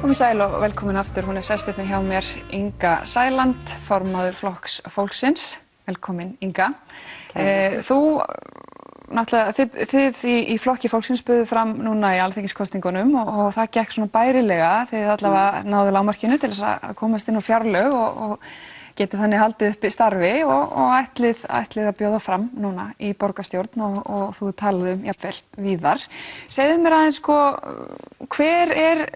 Komið sæl og velkomin aftur. Hún sest hérna hjá mér Inga Sæland, formaður Flokks fólksins. Velkomin Inga. Þú, náttúrulega, þið í Flokki fólksins buðuð fram núna í alþingiskosningunum og það gekk svona bærilega. Þið allavega náðu lágmarkinu til þess að komast inn á fjárlög og getið þannig haldið upp í starfi og ætlið að bjóða fram núna í borgarstjórn og þú talaðu jafnvel víðar. Segðu mér aðeins hver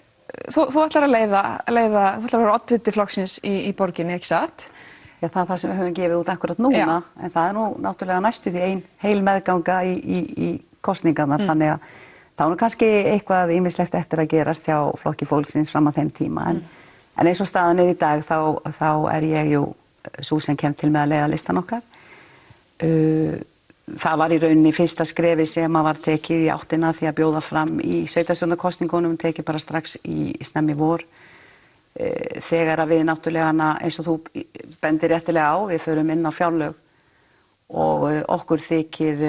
þú ætlar að leiða, þú ætlar að vera oddviti flokksins í borginni, ekki satt? Já, það er það sem við höfum gefið út akkurat núna, en það er nú náttúrulega næstu því ein heil meðganga í kosningarnar, þannig að þá er nú kannski eitthvað ýmislegt eftir að gerast hjá Flokki fólksins fram að þeim tíma, en eins og staðan í dag þá er ég jú sú sem kem til með að leiða listan okkar. Það var í rauninni fyrsta skrefi sem var tekið í áttina því að bjóða fram í sveitarstjórnarkosningunum, tekið bara strax í snemmi vor. Þegar að við náttúrulega, eins og þú bendir réttilega á, við förum inn á fjárlög og okkur þykir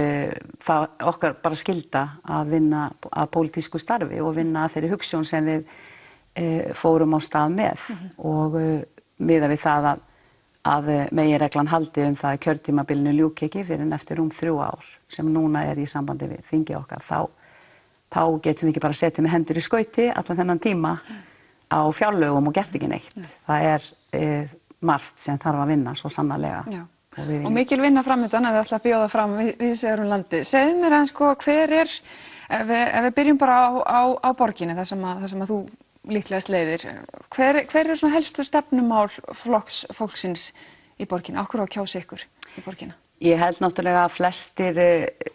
það okkar bara skylda að vinna að pólitísku starfi og vinna að þeirri hugsjón sem við fórum á stað með og miðað við það að meginreglan haldi það að kjörtímabilinu ljúki ekki fyrr en eftir 3 ár sem núna er í sambandi við þingi okkar, þá getum við ekki bara setið með hendur í skauti allan þennan tíma á fjárlögum og gert ekki neitt. Það er margt sem þarf að vinna svo sannarlega. Já. Og mikil vinna framöndan að við ætla að bjóða fram víðs vegar um landið. Segðu mér aðeins hver er, ef við byrjum bara á borginni, þar sem að þú líklegast leiðir, hver eru svona helstu stefnumál Flokks fólksins í borginni? Af hverju á að kjósa ykkur í borginna? Ég held náttúrulega að flestir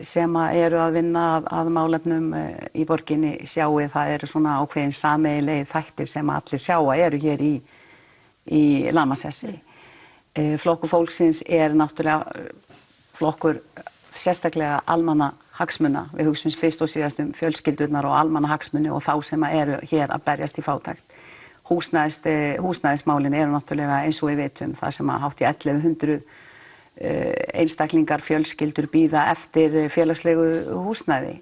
sem eru að vinna að málefnum í borginni sjáu það eru svona ákveðin sameiginlegir þættir sem allir sjá eru hér í Lamasessi. Flokkur fólksins er náttúrulega flokkur sérstaklega almannahagsmuna. Við hugsum fyrst og síðast fjölskyldurnar og almannahagsmuni og þá sem eru hér að berjast í fátækt. Húsnæðismálin eru náttúrulega eins og við vitum það sem að hátt í 1100 einstaklingar fjölskyldur bíða eftir félagslegu húsnæði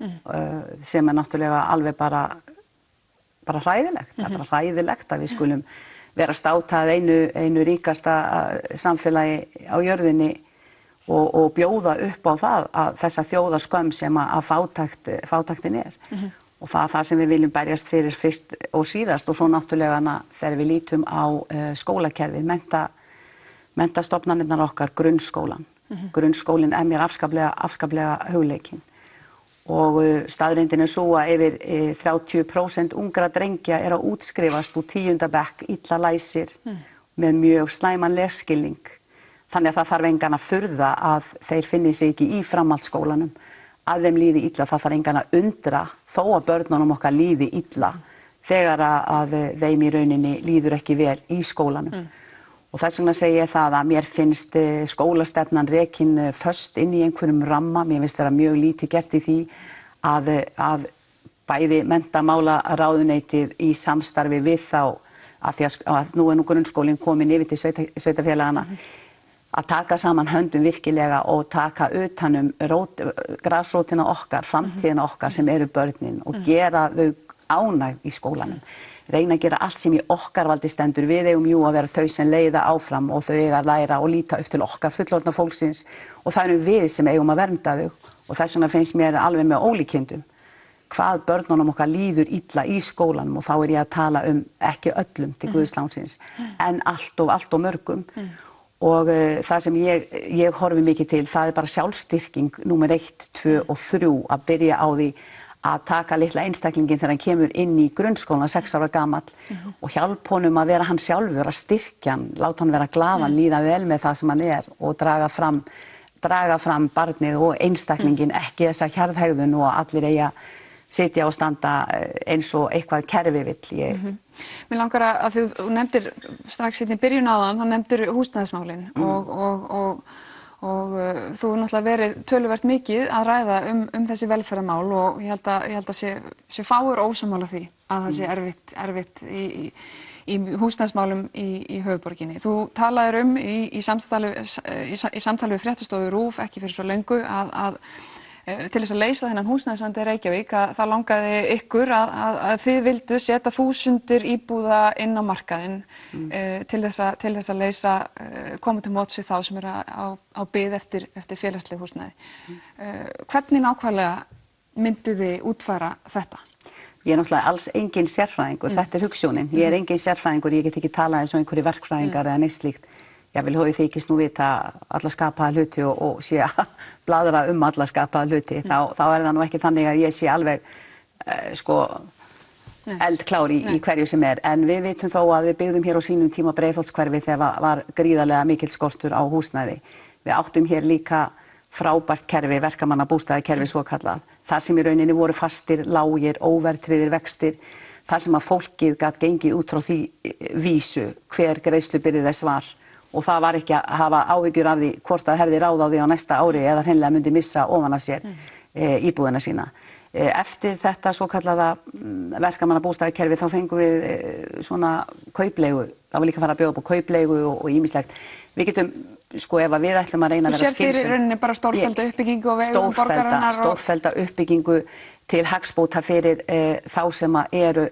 sem er náttúrulega alveg bara hræðilegt. Það er bara hræðilegt að við skulum vera státað einu ríkasta samfélagi á jörðinni og bjóða upp á það að þessa þjóðarskömm sem að fátæktin er. Og það sem við viljum berjast fyrir fyrst og síðast og svo náttúrulega þegar við lítum á skólakerfið, menntastofnanirnar okkar, grunnskólan. Grunnskólinn er mér afskaplega hugleikinn. Og staðreyndin er svo að yfir 30% ungra drengja er að útskrifast úr 10. bekk, illa læsir, með mjög slæman lesskilning. Þannig að það þarf engan að furða að þeir finni sig ekki í framhaldsskólanum, að þeim líði illa, það þarf engan að undra þó að börnunum okkar líði illa þegar að þeim í rauninni líður ekki vel í skólanum. Og þess vegna segi ég það að mér finnst skólastefnan rekin föst inn í einhverjum ramma, mér finnst vera mjög lítið gert í því að bæði menntamálaráðuneytið í samstarfi við þá, af því að nú er grunnskólinn komin yfir til sveitarfélagana, að taka saman höndum virkilega og taka utanum grasrótina okkar, framtíðina okkar sem eru börnin og gera þau ánægð í skólanum. Reyna að gera allt sem í okkar valdi stendur. Við eigum jú að vera þau sem leiða áfram og þau eiga að læra og líta upp til okkar fullorðna fólksins og það erum við sem eigum að vernda þau og þess vegna finnst mér alveg með ólíkindum hvað börnunum okkar líður illa í skólanum og þá er ég að tala ekki öllum til Guðslánsins en allt og mörgum. Og það sem ég horfi mikið til, það er bara sjálfstyrking númer 1, 2 og 3 að byrja á því að taka litla einstaklingin þegar hann kemur inn í grunnskólan 6 ára gamall og hjálpa honum að vera hann sjálfur, að styrkja hann, láta hann vera glaðan, líða vel með það sem hann er og draga fram barnið og einstaklingin, ekki þessa hjarðhegðun og allir eiga sitja og standa eins og eitthvað kerfi vill. Mér langar að þú nefndir strax í byrjun áðan, þá nefndir húsnæðismálin og þú hefur náttúrulega verið töluvert mikið að ræða þessi velferðarmál og ég held að sé fáir ósammála því að það sé erfitt í húsnæðismálum í höfuðborginni. Þú talaðir í samtali við fréttastofu RÚV ekki fyrir svo löngu að til þess að leysa þennan húsnæðisvanda í Reykjavík að það langaði ykkur að þið vildu setja 1000 íbúða inn á markaðinn til þess að leysa koma til móts við þá sem eru á bið eftir félagsleg húsnæði. Hvernig nákvæmlega myndu þið útfæra þetta? Ég náttúrulega alls engin sérfræðingur, þetta hugsjónin. Ég engin sérfræðingur, ég get ekki talað eins og einhverju verkfræðingar eða neitt slíkt. Ég vil hóði þykist nú vita alla skapaða hluti og sé að bladra alla skapaða hluti. Þá það nú ekki þannig að ég sé alveg eldklár í hverju sem en við vitum þó að við byggðum hér á sínum tíma Breiðholtshverfi þegar var gríðarlega mikill skortur á húsnæði. Við áttum hér líka frábært kerfi, verkamannabústaðakerfi svokallað, þar sem í rauninni voru fastir, lágir, óverðtryggðir vextir, þar sem að fólkið gat gengið út frá því vísu hver greiðslubyrði þess var og það var ekki að hafa áhyggjur af því hvort það hefði ráð á því á næsta ári eða hreinlega myndi missa ofan af sér íbúðina sína. Eftir þetta svokallaða verkamannabústaðakerfi þá fengum við svona kaupleigu, það var líka að fara að bjóða upp á kaupleigu og ýmislegt. Við getum ef að við ætlum að reyna að vera skilsam. Þú sér fyrir rauninni bara stórfellda uppbyggingu og vegum borgarinnar stórfellda uppbyggingu til hagsbóta fyrir þá sem eru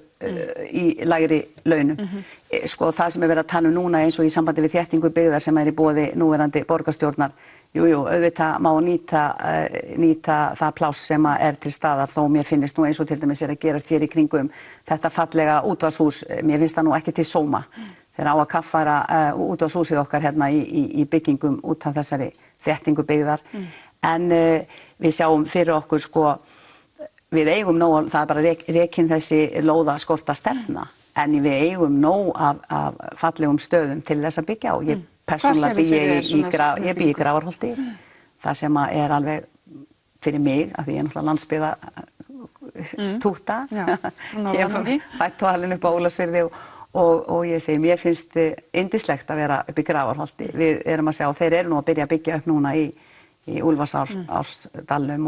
í lægri launum. Það sem verið að tala núna eins og í sambandi við þéttingu byggðar sem í boði núverandi borgarstjórnar. Auðvitað má nýta það pláss sem til staðar þó mér finnst nú eins og til dæmis að gerast hér í kringum þetta fallega útvarshús, mér finnst það nú ekki til sóma. Þeir á að kaffæra út á súsið okkar hérna í byggingum út af þessari þéttingu byggðar. En við sjáum fyrir okkur við eigum nóg, það bara rekin þessi lóðaskorta stefna, en við eigum nóg af fallegum stöðum til þess að byggja á. Ég persónulega bý í Grafarholti, það sem alveg fyrir mig, af því ég náttúrulega landsbyggða túta, ég fætt og alveg upp á Ólafsfirði og ég segi, mér finnst yndislegt að vera upp í Grafarholti. Við erum að sjá, þeir eru nú að byrja að byggja upp núna í Úlfarsárdalnum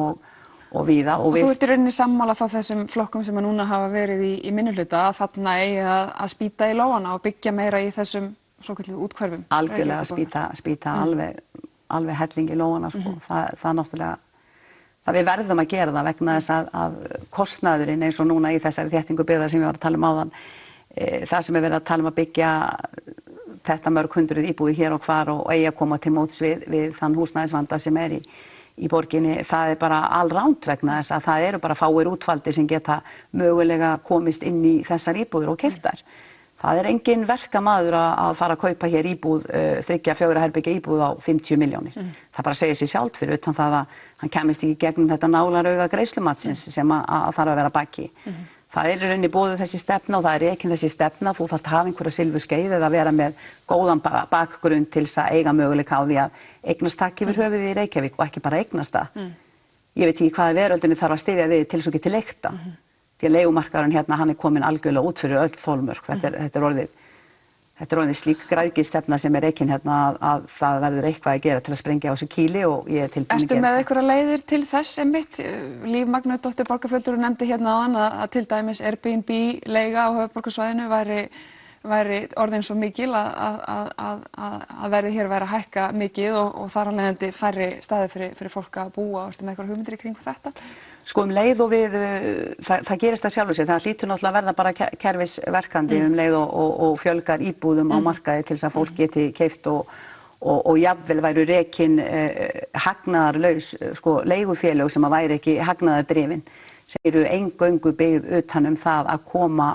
og víða. Og þú ert í rauninni sammála þá þessum flokkum sem núna hafa verið í minnihluta að þarna eigi að spýta í lófana og byggja meira í þessum svokölluðu úthverfum? Algjörlega spýta alveg helling í lófana. Það náttúrulega, við verðum að gera það vegna þess að kostnaðurinn eins og núna í þessari þéttingu byggðar sem ég var að tala áðan, það sem verið að tala að byggja þetta mörg hundruð íbúðir hér og hvar og eigi að koma til móts við þann húsnæðisvanda sem í borginni, það bara alránt vegna þess að það eru bara fáir útvaldir sem geta mögulega komist inn í þessar íbúðir og keyptar. Það engin verkamaður að fara að kaupa hér íbúð, 3-4 herbergja íbúð á 50 milljónir. Það bara segir sig sjálft fyrir utan það að hann kemist ekki gegnum þetta nálarauga greiðslumatsins sem að þarf að vera baki. Það í rauninni boðuð þessi stefna og það rekin þessi stefna, þú þarft að hafa einhverja silfurskeið eða vera með góðan bakgrunn til þess að eiga möguleika á því að eignast takk yfir höfuðið í Reykjavík og ekki bara eignast það. Ég veit ekki hvaða veröldinni þarf að styðja við til þess að geta leikta. Því að leigumarkaðurinn hérna, hann komin algjörlega út fyrir öll þolmörk. Þetta orðið slík græðgisstefna sem rekin hérna að það verður eitthvað að gera til að sprengja á þessu kíli og ég tilbúin að gera. Ertu með einhverja leiðir til þess einmitt? Líf Magnúsdóttir borgarfulltrúi nefndi hérna áðan að til dæmis Airbnb leiga á höfuðborgarsvæðinu væri orðin svo mikil að verðið hér væri að hækka mikið og þar af leiðandi færri staði fyrir fólk að búa. Ertu með einhverja hugmyndir í kringum þetta? Leið og það gerist það sjálfur sér, það hlýtur náttúrulega að verða bara kerfisverkandi leið og fjölgar íbúðum á markaði til þess að fólk geti keypt og jafnvel væru rekin hagnaðarlaus leigufélög sem að væri ekki hagnaðardrifin, sem eru eingöngu byggð utan það að koma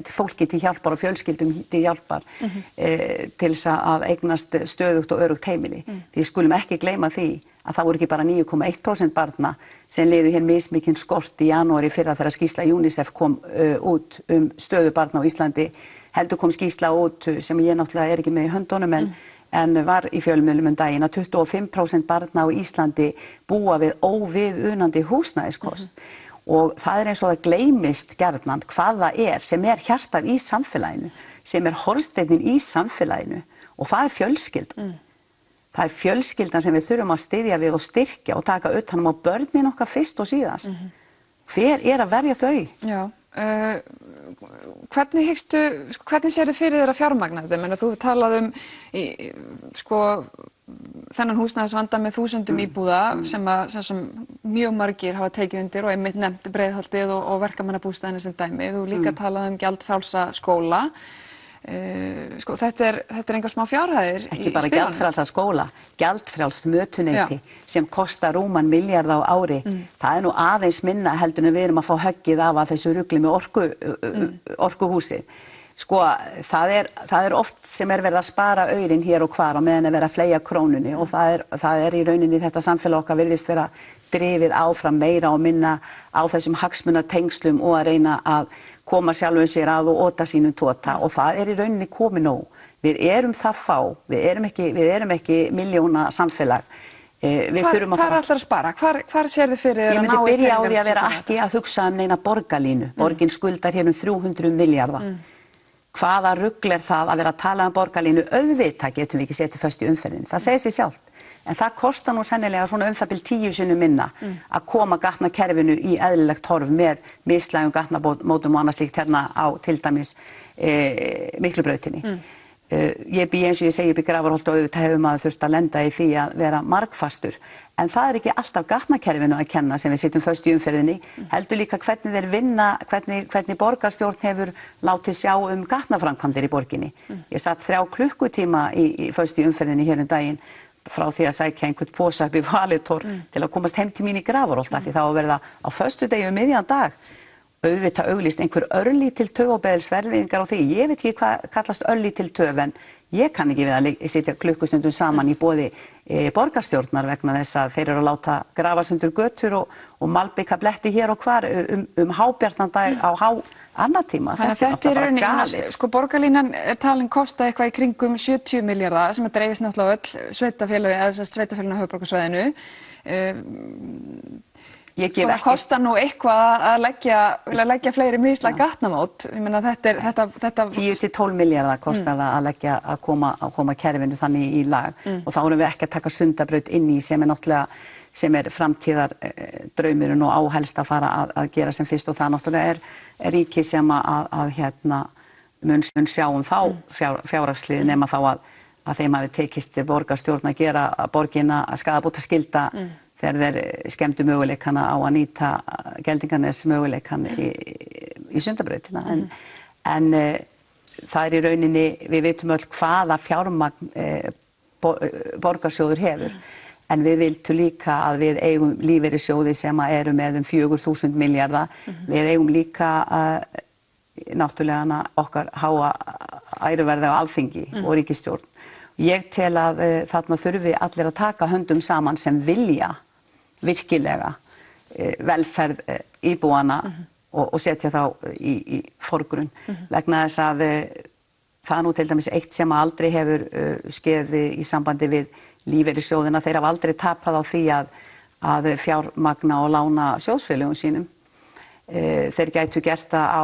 fólki til hjálpar og fjölskyldum til hjálpar til þess að eignast stöðugt og örugt heimili. Því skulum ekki gleyma því að það voru ekki bara 9,1% barna sem liðu hér mismikinn skort í janúari fyrra þegar skýrsla UNICEF kom út stöðu barna á Íslandi. Heldur kom skýrsla út sem ég náttúrulega ekki með í höndunum en var í fjölmiðlum daginn að 25% barna á Íslandi búa við óviðunandi húsnæðiskost. Og það eins og það gleymist gjarnan hvað það sem hjartað í samfélaginu, sem hornsteinninn í samfélaginu og það fjölskyldan. Það fjölskyldan sem við þurfum að styðja við og styrkja og taka utan á börnin okkar fyrst og síðast. Hver að verja þau? Já. Hvernig sérðu fyrir þér að fjármagna þetta? Þú talað þennan húsnæðisvanda með þúsundum íbúða sem mjög margir hafa tekið undir og einmitt nefnt Breiðholtið og verkamannabústaðina sem dæmi. Þú líka talað gjaldfrjálsa skóla. Sko, þetta er engar smá fjárhæðir ekki bara gjaldfrjálsa skóla, gjaldfrjáls mötuneyti sem kostar rúman milljarð á ári. Það er nú aðeins minna heldur en við erum að fá höggið af þessu rugli með orkuhúsið. Sko, það er oft sem verið að spara aurinn hér og hvar á meðan verið að fleygja krónunni og það er í rauninni þetta samfélag okkar virðist vera drifið áfram meira og minna á þessum hagsmunatengslum og að reyna að koma sjálfum sér að og ota sínum tota og það er í rauninni komið nóg. Við erum það fá, við erum ekki milljóna samfélag. Hvar ætlar að spara? Hvar sér þið fyrir Ég myndi byrja á því að vera ekki að hugsa neina borgarlínu. Borgin skuldar hér 300 milljarða. Hvaða rugl það að vera að tala borgarlínu? Auðvitað getum við ekki setið föst í umferðinni. Það segir sig sjálft. En það kostar nú sennilega svona það bil 10 sinnum minna að koma gatnakerfinu í eðlilegt horf með mislægum gatnamótum og annað slíkt hérna á til dæmis Miklubrautinni. Ég bý eins og ég segi upp í Grafarholti og auðvitað hefur maður þurft að lenda í því að vera margfastur. En það er ekki alltaf gatnakerfinu að kenna sem við sitjum föst í umferðinni, heldur líka hvernig þeir vinna, hvernig borgarstjórn hefur látið sjá gatnaframkvæmdir í borginni. Ég satt 3 klukkutíma í föst í umferðinni hér daginn frá því að sækja einhvern posa upp í Valitor til að komast heim til mín í Grafarholt því þá að verða á föstudegi miðjan dag. Auðvitað auglýst einhver örlítil töf og beðil sverfingar á því. Ég veit ekki hvað kallast örlítil töf en ég kann ekki við að sitja klukkustundum saman í boði borgarstjórnar vegna þess að þeir eru að láta grafa sundur götur og malbika bletti hér og hvar hábjartan dag á annatíma. Þannig að þetta er rauninni, sko borgarlínan er talin kosta eitthvað í kringum 70 milljarða sem að dreifist náttúrulega öll sveitafélögin á höfuðborgarsvæðinu. Það kostar nú eitthvað að leggja fleiri mislæg gatnamót. Ég meina þetta 10 til 12 milljarða kostar það að koma kerfinu þannig í lag og þá erum við ekki að taka Sundabraut inn í sem er framtíðar draumurinn og áhelst að fara að gera sem fyrst og það náttúrulega er ríki sem að mun sjá þá fjárhagslið nema þá að þeim hafi tekist borgarstjórn að gera borgina að skaðabótaskylda þegar þeir skemmtu möguleikana á að nýta Geldinganes möguleikan í Sundabrautina. En það er í rauninni, við vitum öll hvaða fjármagn borgarsjóður hefur. En við viltum líka að við eigum lífeyrissjóði sem eru með 4.000 milljarða. Við eigum líka náttúrulega okkar háa æruverði á Alþingi og ríkisstjórn. Ég tel að þarna þurfi allir að taka höndum saman sem vilja virkilega velferð íbúana og setja þá í forgrunn vegna þess að það nú til dæmis eitt sem aldrei hefur skeð í sambandi við lífeyrissjóðina, þeir hafa aldrei tapað á því að fjármagna og lána sjóðsfélögum sínum. Þeir gætu gert það á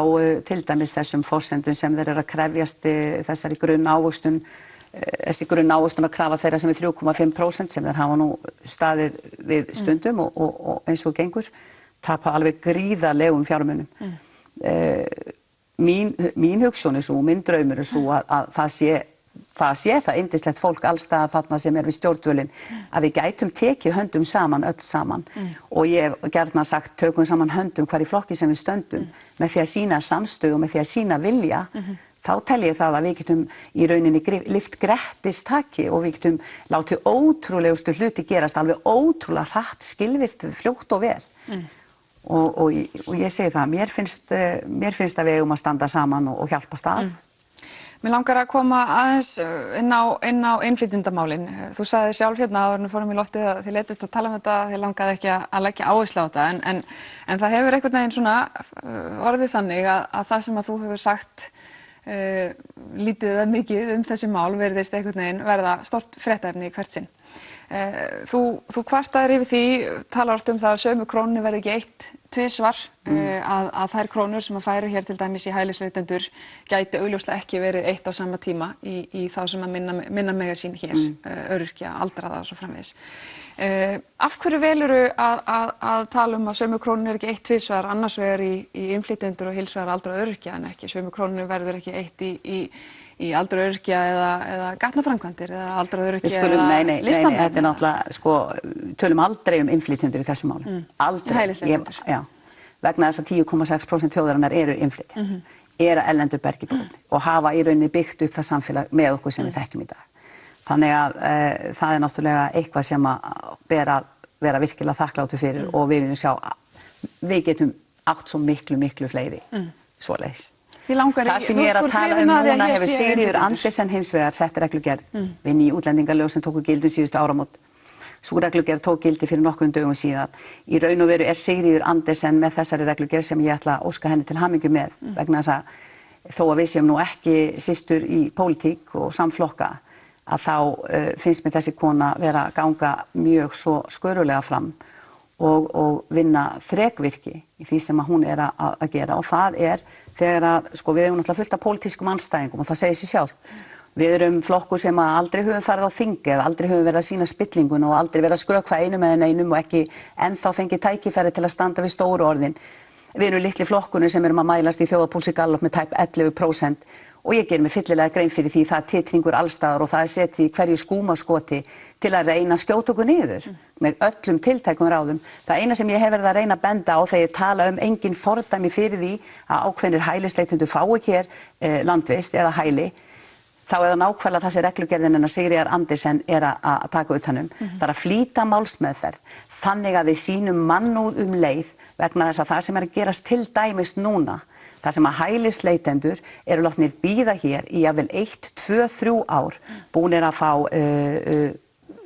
til dæmis þessum forsendum sem þeir eru að krefjast þessari grunnávöxtun þessi grunnávöxtun að krafa þeirra sem er 3,5% sem þeir hafa nú staðið við stundum og eins og gengur tapa alveg gríðarlegum fjármunum. Mín hugsjón er svo, minn draumur er svo að það sé það yndislegt fólk allstaðar þarna sem er við stjórnvölinn að við gætum tekið höndum saman, öll saman og ég hef gjarnan sagt tökum saman höndum hvar í flokki sem við stöndum með því að sýna samstöðu og með því að sýna vilja þá tel ég það að við getum í rauninni lyft grettistaki og við getum látið ótrúlegustu hluti gerast alveg ótrúlega hratt, skilvirkt, fljótt og vel. Og ég segi það, mér finnst að við eigum að standa saman og hjálpast að. Mér langar að koma aðeins inn á innflytjendamálin. Þú sagði sjálf hérna áður en við fórum í loftið að þið leiddist að tala um þetta, þið langaði ekki að leggja áherslu á þetta en það hefur einhvern veginn svona orðið þannig að það sem að þú hefur sagt lítið eða mikið þessi mál verðist einhvern veginn verða stórt fréttaefni í hvert sinn. Þú kvartaðir yfir því, talar oft það að sömu krónunni verði ekki eitt tvisvar að þær krónur sem að færu hér til dæmis í hælisleitendur gæti augljóslega ekki verið eitt á sama tíma í þá sem að minna mega sín hér, öryrkja, aldraða og svo framvegis. Af hverju velurðu að tala að sömu krónunni er ekki eitt tvisvar annars vegar í innflytjendur og hins vegar aldraða öryrkja en ekki sömu krónunni verður ekki eitt í aldraöryrkja eða gatnaframkvæmdir eða aldraöryrkja nei, þetta náttúrulega, sko, tölum aldrei innflytjendur í þessum málum. Aldrei. Hælisleitendur. Já, vegna þess að 10,6% þjóðarinnar eru innflytjendur, eru erlendur bergibúar og hafa í rauninni byggt upp það samfélag með okkur sem við þekkjum í dag. Þannig að það náttúrulega eitthvað sem að ber að vera virkilega þakklátur fyrir og við viljum sjá, við getum átt svo miklu fleiri svoleiðis. Það sem ég að tala núna hefur Sigríður Andersen hins vegar sett reglugerð við ný útlendingalög sem tóku gildi síðustu áramót. Sú reglugerð tók gildi fyrir nokkrum dögum síðan. Í raun og veru Sigríður Andersen með þessari reglugerð sem ég ætla að óska henni til hamingju með vegna þess að þó að við séum nú ekki systur í pólitík og samflokka að þá finnst mér þessi kona vera að ganga mjög svo skörulega fram og vinna þrekvirki í því sem að hún að gera og það þegar að, sko, við erum náttúrulega fullt af pólitískum andstæðingum og það segir sig sjálft. Við erum flokkur sem að aldrei höfum farið á þing eða aldrei höfum verið að sýna spillingun og aldrei verið að skrökva einum eða neinum og ekki ennþá fengið tækifæri til að standa við stóru orðin. Við erum litli flokkunum sem erum að mælast í þjóðarpúlsi Gallup með tæp 11% og ég ger mig fyllilega grein fyrir því það titringur allstaðar og það setið í hverju skúmaskoti til að reyna að skjóta okkur niður með öllum tiltækum ráðum. Það eina sem ég hef verið að reyna að benda á þegar ég tala engin fordæmi fyrir því að ákveðnir hælisleitendur fái ekki landvist eða hæli, þá það nákvæmlega þessi reglugerðin en að Sigríður Andersen að taka utanum. Það að flýta málsmeðferð þannig að við sýnum mannúð leið vegna þess að það sem að gerast til dæmis núna, þar sem að hælisleitendur eru látnir bíða hér í jafnvel 1, 2, 3 ár, búnir að fá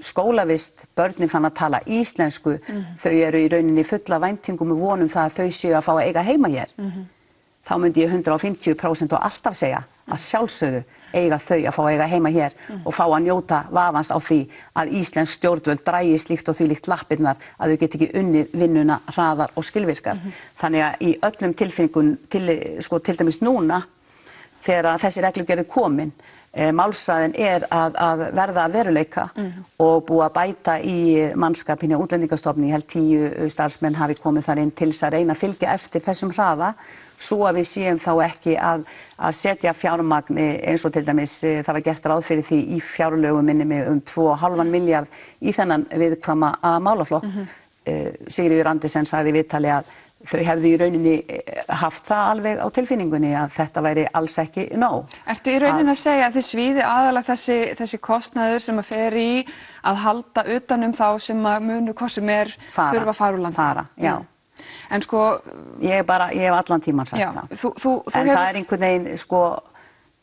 skólavist, börnin fann að tala íslensku, þau eru í rauninni fulla væntingum og vonum það að þau séu að fá að eiga heima hér. Þá myndi ég 150% og alltaf segja að sjálfsögðu eiga þau að fá að eiga heima hér og fá að njóta vafans á því að íslensk stjórnvöld drægi slíkt og því líkt lappirnar að þau get ekki unnið vinnuna hraðar og skilvirkar. Þannig að í öllum tilfinningum, til dæmis núna, þegar þessi reglugerð komin, málsræðin að verða að veruleika og búið að bæta í mannskapinu og útlendingastofnun, ég held 10 starfsmenn hafi komið þar inn til þess að reyna að fylgja eftir þessum hraða svo að við séum þá ekki að setja fjármagn eins og til dæmis það var gert ráð fyrir því í fjárlögum minni með 2,5 milljarð í þennan viðkvæma málaflokk. Sigríður Andersen sagði í viðtali að þau hefðu í rauninni haft það alveg á tilfinningunni að þetta væri alls ekki nóg. Ertu í rauninni að segja að þið svíði aðalega þessi kostnaður sem að fer í að halda utanum þá sem að munu hvað sem þurfa að fara úr landi? Fara, já. En sko... Ég hef allan tíman sagt það. En það einhvern veginn, sko,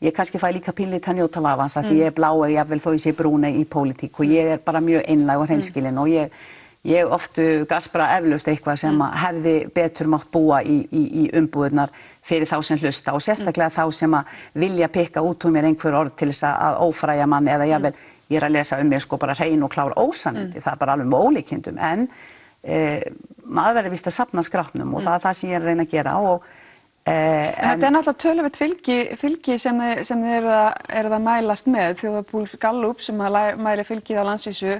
ég kannski fæ líka pínlítið að njóta vafans að því ég blá jafnvel þó ég sé brúna í pólitík og ég bara mjög einlæg og hreinskilin og ég oftu gaspra eflaust eitthvað sem hefði betur mátt búa í umbúðirnar fyrir þá sem hlusta og sérstaklega þá sem að vilja pikka út úr mér einhver orð til þess að ófræja mann eða jafnvel ég að lesa mig sko bara hrein og klár ósannindi, það bara alveg með ólíkindum en maður verður víst að safna skrápnum og það sem ég að reyna að gera og þetta náttúrulega töluvert fylgi sem þið eru að mælast með þjóðarpúls Gallup sem mælir fylgið á landsvísu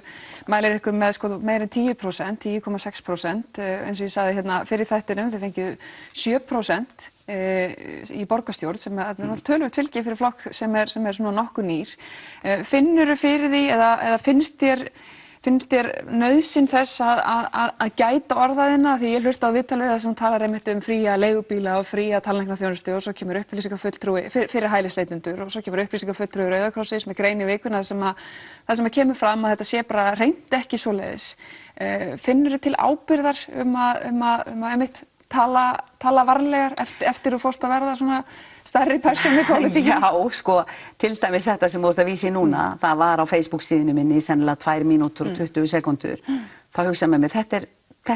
mælir ykkur með sko meira en 10%, 10,6% eins og ég sagði hérna fyrir þættinum þið fengið 7% í borgarstjórn sem er töluvert fylgi fyrir flokk sem er svona nokkuð nýr. Finnurðu fyrir því eða finnst þér nauðsyn þess að gæta orðaðina því ég hlusta á viðtal við það sem talar einmitt fría leigubíla og fría talnæknaþjónustu og svo kemur upplýsingafulltrúi fyrir hælisleitendur og svo kemur upplýsingafulltrúi Rauða krossins með grein í vikuna það sem kemur fram að þetta sé bara hreint ekki svoleiðis. Finnurðu til ábyrgðar að einmitt tala varlegar eftir þú fórst að verða svona stærri persónu í pólitíkinni? Já, sko, til dæmis þetta sem þú ert að vísi núna, það var á Facebook síðunum minni í sennilega 2 mínútur og 20 sekúndur. Þá hugsaði með mér, þetta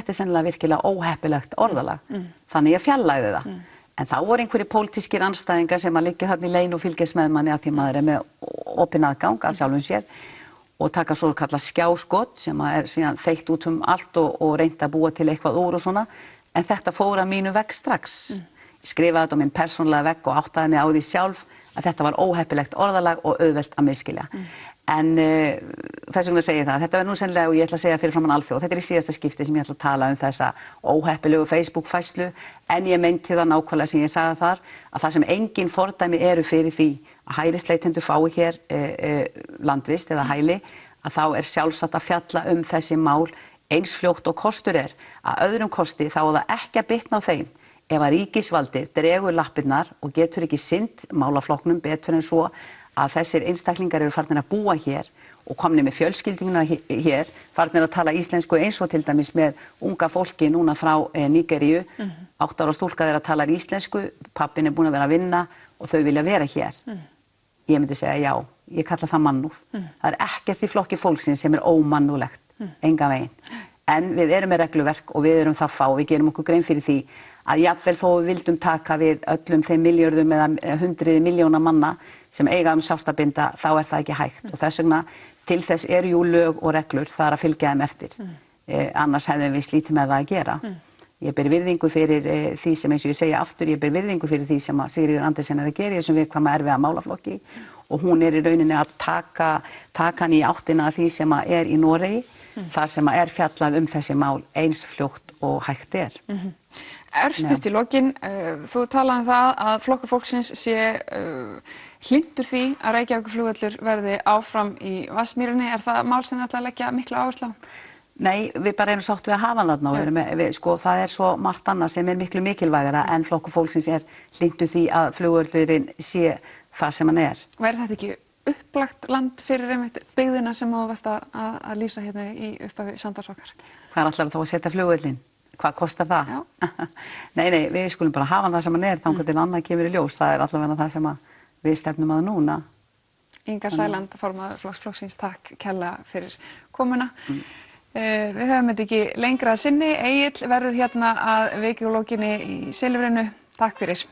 er sennilega virkilega óheppilegt orðalag, þannig ég fjarlægði það. En þá voru einhverjir pólitískir andstæðingar sem að liggja þarna í leyn og fylgjast með manni að því maður er með opinn aðgang að sjálfum sér og taka svo kallað skjáskot sem er síðan þeytt út allt og reynt að búa til eitthvað úr og svona, en þetta fór að mínu vegg strax. Ég skrifaði þetta á minn persónulega vegg og áttaði mig á því sjálf að þetta var óheppilegt orðalag og auðvelt að misskilja. En þess vegna segi ég það, þetta verður nú sennilega og ég ætla að segja fyrir framan alþjóð, þetta er í síðasta skipti sem ég ætla að tala þessa óheppilegu Facebook-færslu en ég meinti það nákvæmlega sem ég sagði þar að það sem engin fordæmi eru fyrir því að hælisleitendur fái hér landvist eða hæli, að þá sjálfsagt að fjalla þessi mál eins fljótt og kostur að öðrum kosti þá það ekki að bitna á þeim ef að ríkisvaldið dregur lappirnar og getur ekki sinnt málaflokknum betur en svo að þessir einstaklingar eru farnir að búa hér og komnir með fjölskylduna hér, farnir að tala íslensku eins og til dæmis með unga fólki núna frá Nígeríu, 8 ára stúlka að tala íslensku, pappin búinn að vera að vinna og þau vilja vera hér. Ég myndi segja já, ég kalla það mannúð. Það ekkert í flokki fólksins sem ómannúðlegt, engan veginn. En við erum með regluverk og við erum það fá, við gerum okkur grein fyrir því að jafnvel þó við vildum taka við öllum þeim milljörðum eða hundruði milljóna manna sem eiga sárt að binda, þá það ekki hægt. Og þess vegna til þess eru jú lög og reglur, það að fylgja þeim eftir. Annars hefðum við slítið með það að gera. Ég ber virðingu fyrir því sem, eins og ég segja aftur, ég ber virðingu fyrir því sem Sigríður Andersen að gera í þessum viðkvæma erfiða málaflokki og hún í rauninni að taka hann í áttina að því sem í Noregi, þar sem fjallað þessi mál eins fljótt og hægt Stutt í lokin, þú talaði það að flokkur fólksins sé hlynntur því að Reykjavíkurflugvöllur verði áfram í Vatnsmýrinni. Það mál sem þið ætla að leggja mikla áherslu á? Nei, við bara erum sátt við að hafa hann þarna og það svo margt annað sem miklu mikilvægara en flokkur fólksins hlynntur því að flugvöllurinn sé það sem hann Væri þetta ekki upplagt land fyrir einmitt byggðina sem þú varst að lýsa hérna í upphafi samtals okkar? Hvað ætlar þá að setja flugvöllinn? Hvað kostar það? Nei, við skulum bara hafa hann það sem hann þangað til annað kemur í ljós. Það allavega það sem við stefnum að núna. Inga Sæland, formaður flokksins, takk kærlega fyrir komuna. Við höfum þetta ekki lengra að sinni. Egill verður hérna að viku lokinni í Silfrinu. Takk fyrir.